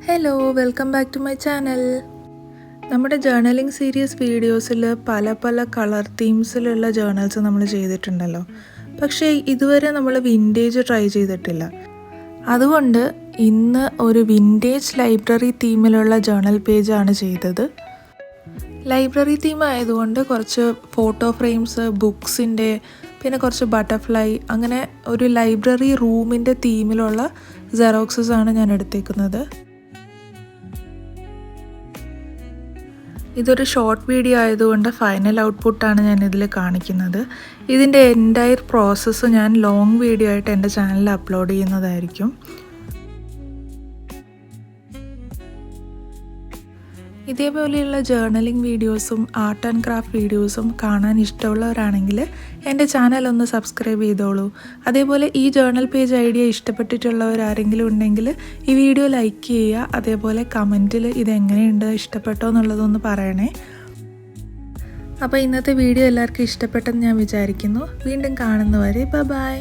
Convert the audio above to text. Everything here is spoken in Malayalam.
Hello, welcome back to my channel. നമ്മുടെ ജേർണലിംഗ് സീരീസ് വീഡിയോസിൽ പല കളർ തീംസിലുള്ള ജേർണൽസ് നമ്മൾ ചെയ്തിട്ടുണ്ടല്ലോ. പക്ഷേ ഇതുവരെ നമ്മൾ വിൻറ്റേജ് ട്രൈ ചെയ്തിട്ടില്ല. അതുകൊണ്ട് ഇന്ന് ഒരു വിൻറ്റേജ് ലൈബ്രറി തീമിലുള്ള ജേർണൽ പേജാണ് ചെയ്തത്. ലൈബ്രറി തീം ആയതുകൊണ്ട് കുറച്ച് ഫോട്ടോ ഫ്രെയിംസ്, ബുക്സിൻ്റെ, പിന്നെ കുറച്ച് ബട്ടർഫ്ലൈ, അങ്ങനെ ഒരു ലൈബ്രറി റൂമിൻ്റെ തീമിലുള്ള സെറോക്സസ് ആണ് ഞാൻ എടുത്തേക്കുന്നത്. ഇതൊരു ഷോർട്ട് വീഡിയോ ആയതുകൊണ്ട് ഫൈനൽ ഔട്ട്പുട്ടാണ് ഞാൻ ഇതിൽ കാണിക്കുന്നത്. ഇതിൻ്റെ എൻറ്റയർ പ്രോസസ്സ് ഞാൻ ലോങ് വീഡിയോ ആയിട്ട് എൻ്റെ ചാനലിൽ അപ്ലോഡ് ചെയ്യുന്നതായിരിക്കും. ഇതേപോലെയുള്ള ജേർണലിംഗ് വീഡിയോസും ആർട്ട് ആൻഡ് ക്രാഫ്റ്റ് വീഡിയോസും കാണാൻ ഇഷ്ടമുള്ളവരാണെങ്കിൽ എൻ്റെ ചാനൽ ഒന്ന് സബ്സ്ക്രൈബ് ചെയ്തോളൂ. അതേപോലെ ഈ ജേർണൽ പേജ് ഐഡിയ ഇഷ്ടപ്പെട്ടിട്ടുള്ളവരാരെങ്കിലും ഉണ്ടെങ്കിൽ ഈ വീഡിയോ ലൈക്ക് ചെയ്യുക. അതേപോലെ കമൻറ്റിൽ ഇതെങ്ങനെയുണ്ട്, ഇഷ്ടപ്പെട്ടോ എന്നുള്ളതൊന്ന് പറയണേ. അപ്പോൾ ഇന്നത്തെ വീഡിയോ എല്ലാവർക്കും ഇഷ്ടപ്പെട്ടെന്ന് ഞാൻ വിചാരിക്കുന്നു. വീണ്ടും കാണുന്നവരെ ബൈ.